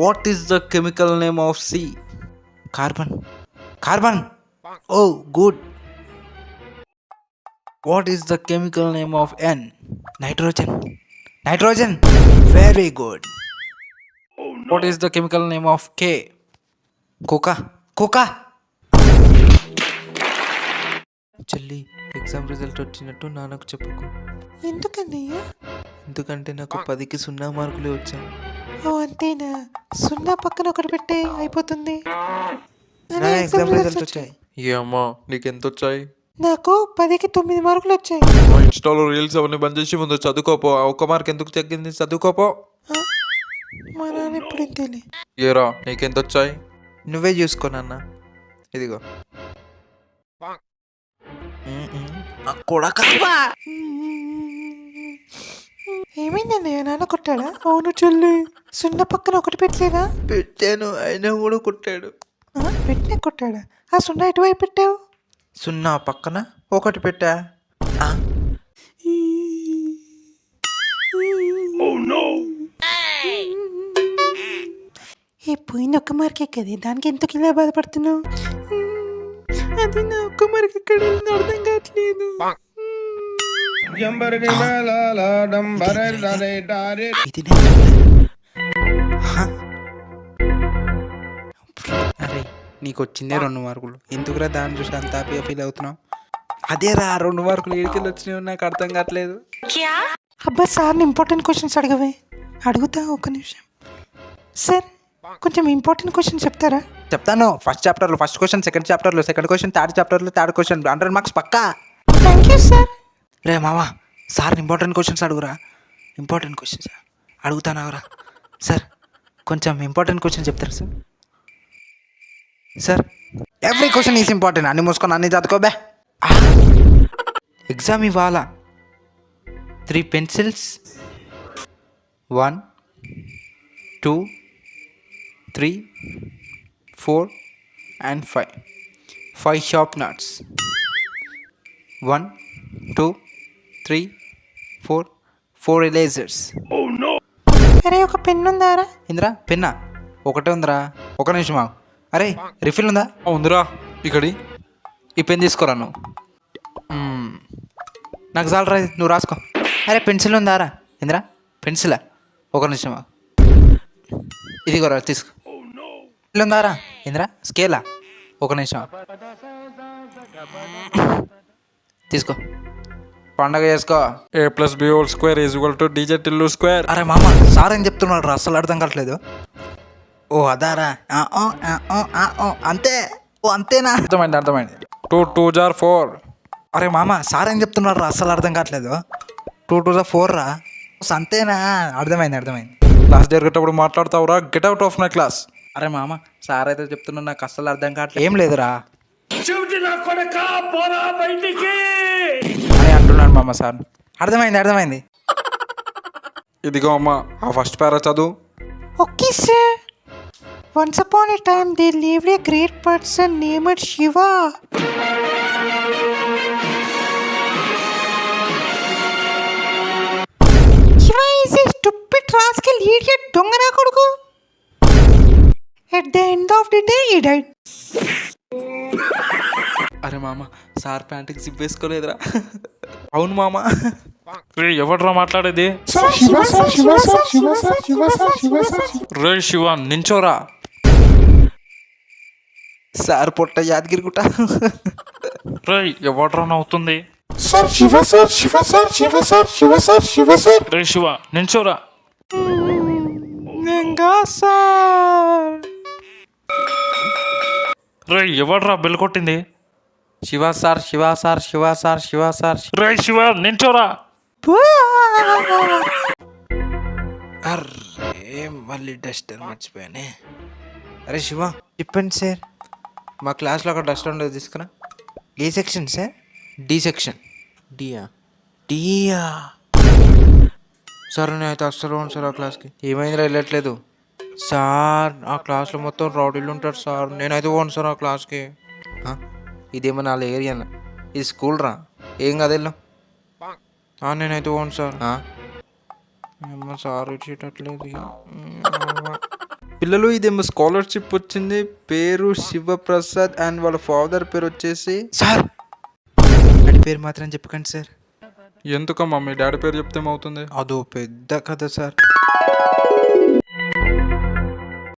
What is the chemical name of C? Carbon. Carbon. Oh, good. What is the chemical name of N? Nitrogen. Nitrogen. Very good. What is the chemical name of K? Coca. Coca. చెల్లి exam result వచ్చినట్టు నాన్నకు చెప్పుకో. ఎందుకన్నయ్యా? ఎందుకంటే నాకు 10కి 0 మార్కులే వచ్చాయి. ఓ అంతేనా? 0 పక్కన ఒకటి పెట్టే అయిపోతుంది. నా ఎగ్జామ్ రిజల్ట్ వచ్చాయి. అమ్మా నీకు ఎంత వచ్చాయి? నాకు 10కి 9 మార్కులు వచ్చాయి. మా ఇన్స్టాలో రీల్స్ అవన్నీ బంద్ చేసి ముందు చదువుకోపో. ఒక్క మార్క్ ఎందుకు తగ్గింది? చదువుకోపో. మా నాన్న ఇప్పుడు ఇంతేలే. ఏరా నీకెంత వచ్చాయి? నువ్వే చూసుకో నాన్న. ఇదిగో ఏమైందన్నయ్య? నాన్న కొట్టాడా? అవును చెల్లి. 0 పక్కన ఒకటి పెట్టలేదా? పెట్టాను, అయినా కూడా కొట్టాడు. పెట్టినా కొట్టాడా? ఆ 0 ఎటువైపు పెట్టావు? 0 పక్కన ఒకటి పెట్టా. ఏ పోయింది ఒక్క మార్కే కదే, దానికి ఎందుకు ఇలా బాధపడుతున్నావు? అది నా ఒక్క మార్క్ ఎక్కడ వెళ్ళిందో అర్థం కావట్లేదు. ఇది అరే నీకు వచ్చిందే 2 మార్కులు, ఎందుకురా దాన్ని చూసి అంత హ్యాపీగా ఫీల్ అవుతున్నావు? అదేరా 2 మార్కులు ఏడికెళ్ళి వచ్చినాయో నాకు అర్థం కావట్లేదు. అబ్బా సార్ని ఇంపార్టెంట్ క్వశ్చన్స్ అడగవే. అడుగుతా, ఒక్క నిమిషం. సార్ కొంచెం ఇంపార్టెంట్ క్వశ్చన్ చెప్తారా? చెప్తాను. ఫస్ట్ చాప్టర్లో ఫస్ట్ క్వశ్చన్, సెకండ్ చాప్టర్లో సెకండ్ క్వశ్చన్, థర్డ్ చాప్టర్లో థర్డ్ క్వశ్చన్. 100 మార్క్స్ పక్కా. Thank you sir. రే మామా, సార్ ఇంపార్టెంట్ క్వశ్చన్స్ అడుగురా. ఇంపార్టెంట్ క్వశ్చన్స్ అడుగుతానవరా. సార్ కొంచెం ఇంపార్టెంట్ క్వశ్చన్ చెప్తారా sir? Sir every question is important. అన్ని మూసుకొని అన్ని చదువుకోబే. ఎగ్జామ్ ఇవ్వాలా? 3 పెన్సిల్స్, 1 2 3 4 and 5 sharpeners, 1 2 3 4 erasers. అరే ఒక పెన్ ఉందారా? ఇంద్రా పెన్నా? ఒకటే ఉందిరా. ఒక నిమిషం ఆగు. అరే రిఫిల్ ఉందా? ఉందిరా ఇక్కడి. ఈ పెన్ తీసుకోరా నువ్వు. నాకు చాలరా, నువ్వు రాసుకో. అరే పెన్సిల్ ఉందారా? ఇంద్రా పెన్సిలా? ఒక నిమిషం ఆగు. ఇదిగోరా తీసుకో. పెన్సిల్ ఉందారా? ఇంద్రా స్కేలా? ఒక నిమిషం తీసుకో, పండగ చేసుకో. A+B² DZ2. అరే మామ, సార్ ఏం చెప్తున్నాడు రా? అసలు అర్థం కావట్లేదు. ఓ అదారా? అంతే. ఓ అంతేనా? అర్థమైంది. 2 2s are 4. అరే మామ, సార్ ఏం చెప్తున్నాడు రా? అసలు అర్థం కావట్లేదు. 2 2s are 4 రా. అంతేనా? అర్థమైంది. క్లాస్ జరిగేటప్పుడు మాట్లాడతావురా? Get out of my class. అరే మామ, సార్ అయితే చెప్తున్నా, నాకు అస్సలు అర్థం కావట్లేదు. ఏం లేదురా అని అంటున్నాడు మామ సార్. అర్థమైంది. ఇదిగో అమ్మా, ఆ ఫస్ట్ పారా చదువు. Okay sir. Once upon a time there lived a great person named Shiva. Shiva is a stupid rascal idiot dongana koduku. At the end of the day he died. అరే మామ, sir ప్యాంటుకి zip వేసుకోలేదురా. అవును మామ. ఎవడ్రా మాట్లాడేది? రే Shiva నించోరా. Sir పొట్ట యాదగిరిగుట్ట. రే ఎవడ్రా నవ్వుతుంది? రే Shiva నించోరా. Sir రే ఎవడ్రా బెల్ కొట్టింది? శివ సార్. రే శివ నించోరా. అర్రే మళ్ళీ డస్టర్ మర్చిపోయానే. అరే శివ, చెప్పండి సార్. మా క్లాస్లో ఒక డస్టర్ ఉండదు, తీసుకురా. A section sir? D section. Dear sir, నేనైతే అస్సలు పోను సార్ ఆ క్లాస్కి. ఏమైందిరా వెళ్ళట్లేదు? సార్ ఆ క్లాస్లో మొత్తం రౌడీలు ఉంటారు సార్, నేనైతే పోను సార్ ఆ క్లాస్కి. ఇదేమో నా ఏరియా, ఇది స్కూల్ రా, ఏం కాదు వెళ్ళు. నేనైతే పోను సార్. సార్ ఇచ్చేటట్లేదు. పిల్లలు ఇదేమో స్కాలర్షిప్ వచ్చింది, పేరు శివప్రసాద్ అండ్ వాళ్ళ ఫాదర్ పేరు వచ్చేసి సార్. డాడీ పేరు మాత్రం చెప్పకండి సార్. ఎందుకమ్మా మీ డాడీ పేరు చెప్తే ఏమవుతుంది? అదో పెద్ద కథ సార్.